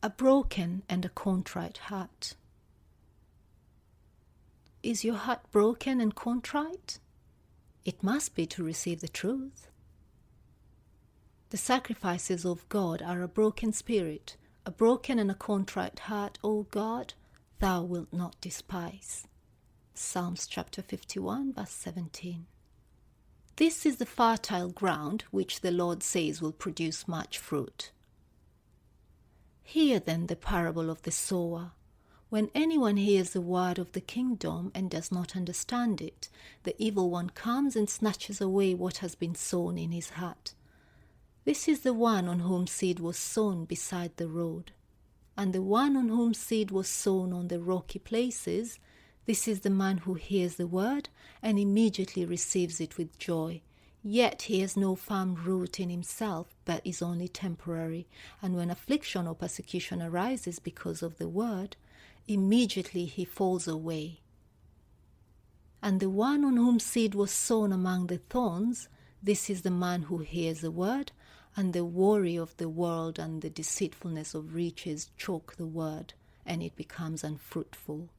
a broken and a contrite heart. Is your heart broken and contrite? It must be to receive the truth. The sacrifices of God are a broken spirit, a broken and a contrite heart, O God, thou wilt not despise. Psalms chapter 51, verse 17. This is the fertile ground which the Lord says will produce much fruit. Hear then the parable of the sower. When anyone hears the word of the kingdom and does not understand it, the evil one comes and snatches away what has been sown in his heart. This is the one on whom seed was sown beside the road. And the one on whom seed was sown on the rocky places, this is the man who hears the word and immediately receives it with joy. Yet he has no firm root in himself, but is only temporary. And when affliction or persecution arises because of the word, immediately he falls away. And the one on whom seed was sown among the thorns, this is the man who hears the word, and the worry of the world and the deceitfulness of riches choke the word, and it becomes unfruitful.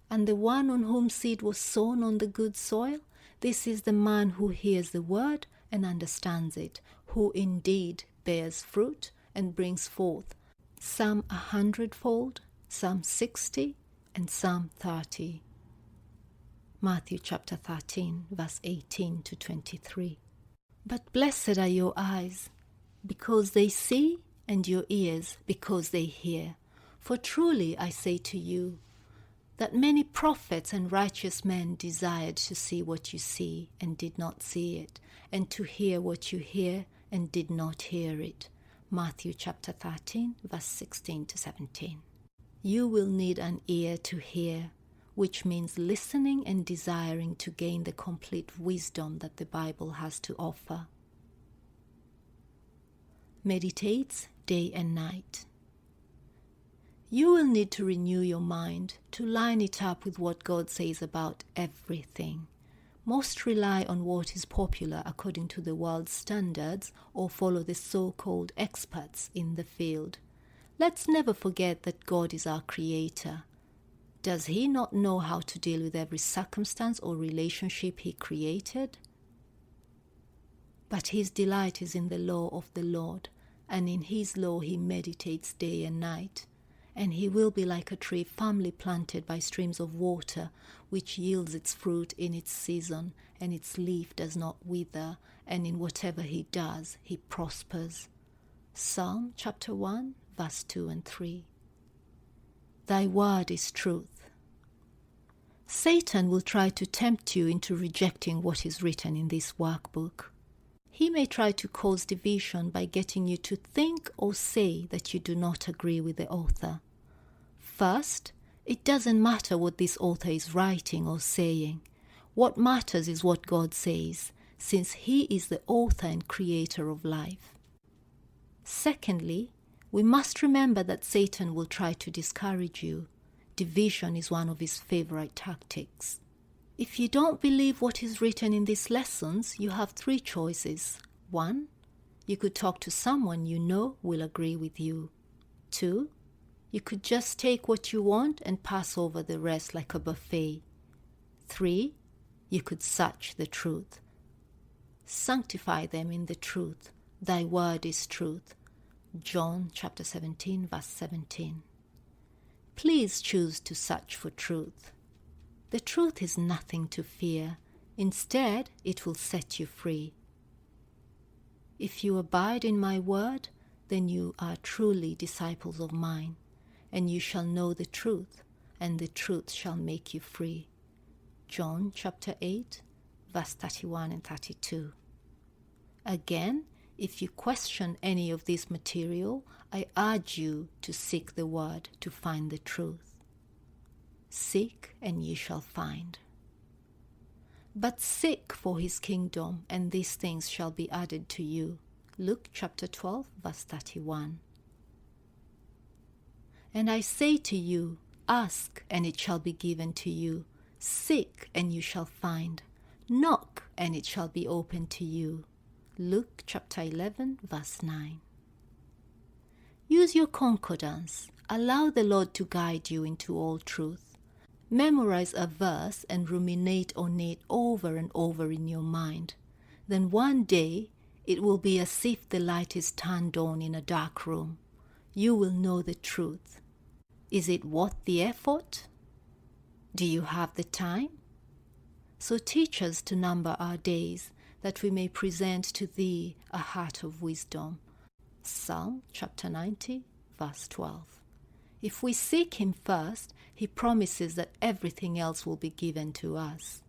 And the one on whom seed was sown on the good soil, this is the man who hears the word and understands it, who indeed bears fruit and brings forth, some 100-fold, some 60, and some 30. Matthew chapter 13, verse 18 to 23. But blessed are your eyes, because they see, and your ears, because they hear. For truly I say to you, that many prophets and righteous men desired to see what you see and did not see it, and to hear what you hear and did not hear it. Matthew chapter 13, verse 16 to 17. You will need an ear to hear, which means listening and desiring to gain the complete wisdom that the Bible has to offer. Meditates day and night. You will need to renew your mind to line it up with what God says about everything. Most rely on what is popular according to the world's standards or follow the so-called experts in the field. Let's never forget that God is our creator. Does he not know how to deal with every circumstance or relationship he created? But his delight is in the law of the Lord, and in his law he meditates day and night. And he will be like a tree firmly planted by streams of water, which yields its fruit in its season, and its leaf does not wither, and in whatever he does, he prospers. Psalm chapter 1, verse 2 and 3. Thy word is truth. Satan will try to tempt you into rejecting what is written in this workbook. He may try to cause division by getting you to think or say that you do not agree with the author. First, it doesn't matter what this author is writing or saying. What matters is what God says, since he is the author and creator of life. Secondly, we must remember that Satan will try to discourage you. Division is one of his favorite tactics. If you don't believe what is written in these lessons, you have three choices. 1, you could talk to someone you know will agree with you. 2, you could just take what you want and pass over the rest like a buffet. 3, you could search the truth. Sanctify them in the truth. Thy word is truth. John chapter 17, verse 17. Please choose to search for truth. The truth is nothing to fear. Instead, it will set you free. If you abide in my word, then you are truly disciples of mine, and you shall know the truth, and the truth shall make you free. John chapter 8, verse 31 and 32. Again, if you question any of this material, I urge you to seek the word to find the truth. Seek, and ye shall find. But seek for his kingdom, and these things shall be added to you. Luke chapter 12, verse 31. And I say to you, ask, and it shall be given to you. Seek, and you shall find. Knock, and it shall be opened to you. Luke chapter 11, verse 9. You Use your concordance. Allow the Lord to guide you into all truth. Memorize a verse and ruminate on it over and over in your mind. Then one day, it will be as if the light is turned on in a dark room. You will know the truth. Is it worth the effort? Do you have the time? So teach us to number our days, that we may present to Thee a heart of wisdom. Psalm chapter 90, verse 12. If we seek Him first, He promises that everything else will be given to us.